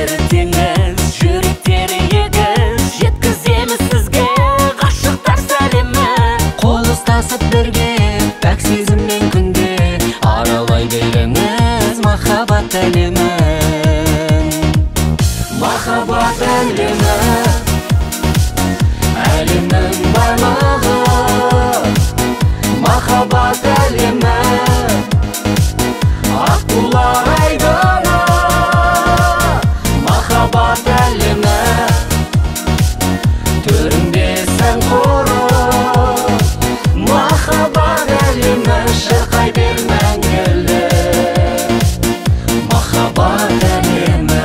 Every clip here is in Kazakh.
Көздері теңіз, жүректері егіз, жеткіземіз сізге ғашықтар сәлемі. Қол ұстасып бірге, пәк сезіммен күнде аралай беріңіз махаббат әлемін. Махаббат әлемі, әлемнің барлығы. Махаббат әлемі, аққулар айдыны. Махаббат әлемі, төрінде сән қоры. Махаббат әлемі, шырқай бер мәңгілі. Махаббат әлемі,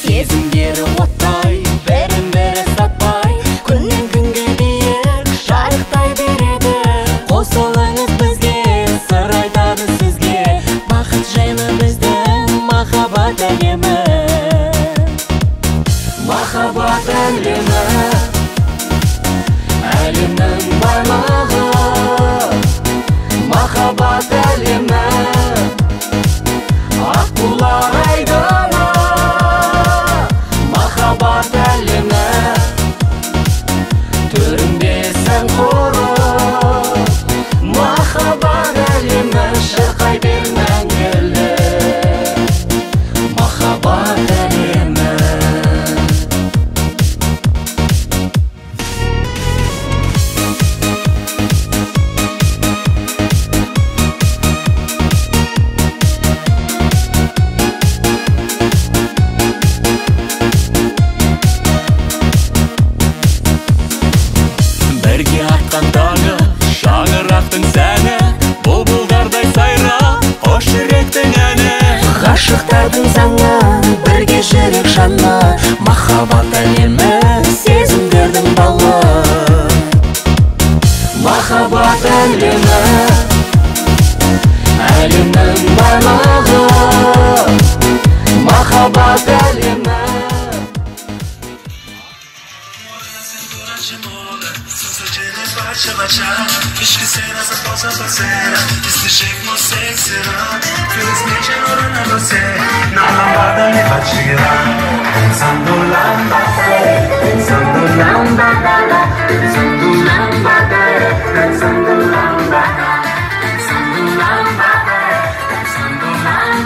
сезімдері оттай, бірін-бірі сатпай, күннен күнге биік жарықтай береді. Қосылыңыз бізге, сыр айтады сізге, бақыт жайлы біздің махаббат әлемі. Махаббат әлемі, әлемнің барлығы. Махаббат әлемі, аққулар айдыны. Махаббат әлемі, төрінде сән қоры. Махаббат әлемі, шырқай бер мәңгілі. Махаббат әлемі. Бірге атқан таңы, шаңырақтың сәні, бұлбұлдардай сайрап, қош жүректің әні. Ғашықтардың заңы, бірге жүрек жаны. Махаббат әлемі, сезімдердің балы. Махаббат әлемі, әлемнің барлығы. Махаббат әлемі. Acho que será essa falsa parceira. Desse jeito você será. Felizmente agora não é você. Na lambada me vai tirar. Pensando lambada, pensando lambada, pensando lambada, pensando lambada, pensando lambada, pensando lambada,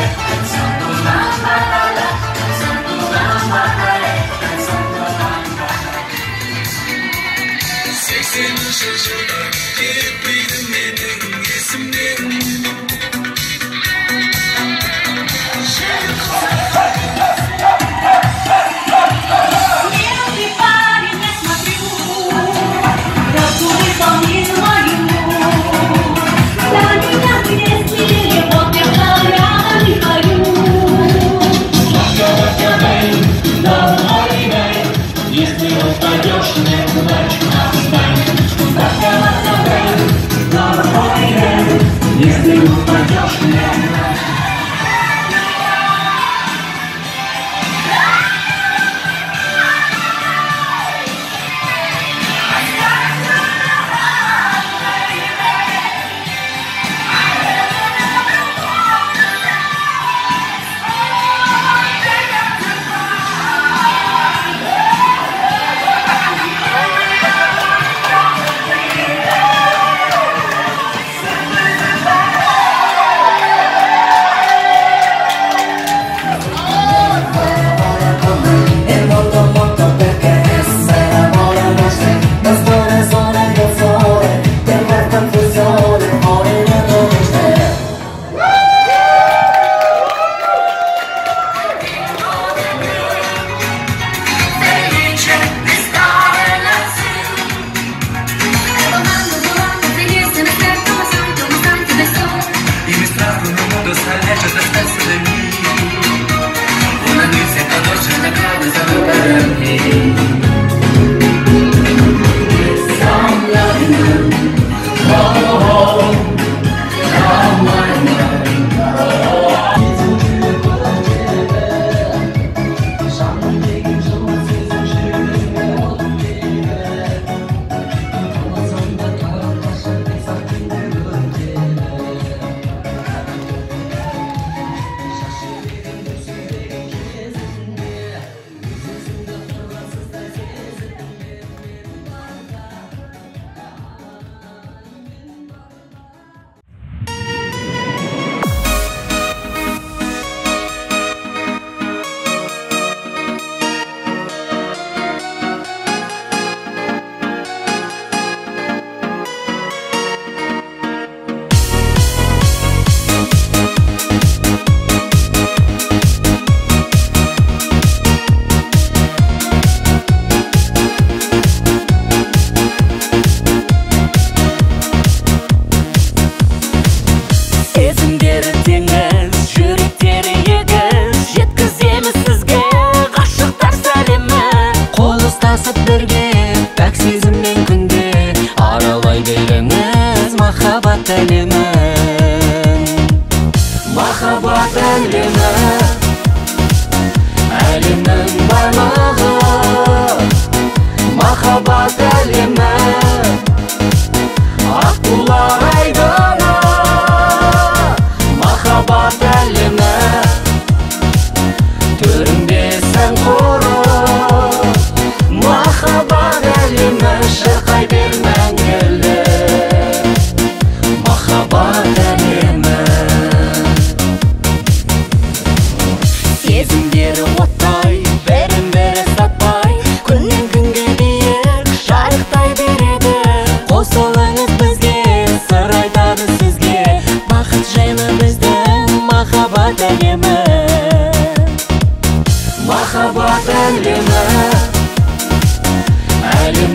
pensando lambada, pensando lambada. Sesini şaşırdan hep benim benim isimlerim. Если упадешь, не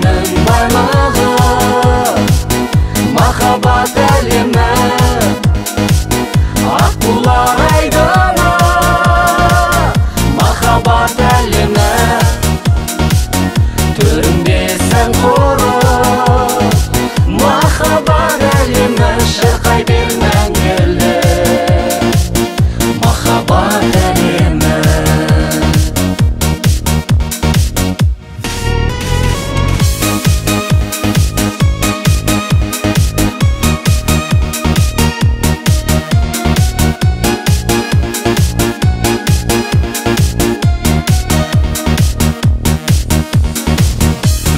тәннің байлығы, махаббат әлемі, аққулар айдыны, махаббат әлемі, түрінбесін құрып, махаббат әлемі, шырқай бер мәңгілік, махаббат әлемі.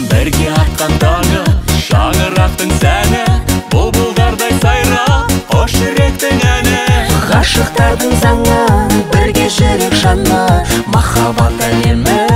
Бірге атқандағы шаңырақтың сәні, бұлбұлдардай сайрап қош жүректің әні. Ғашықтардың заңы, бірге жүрек жаны, махаббат әлемі.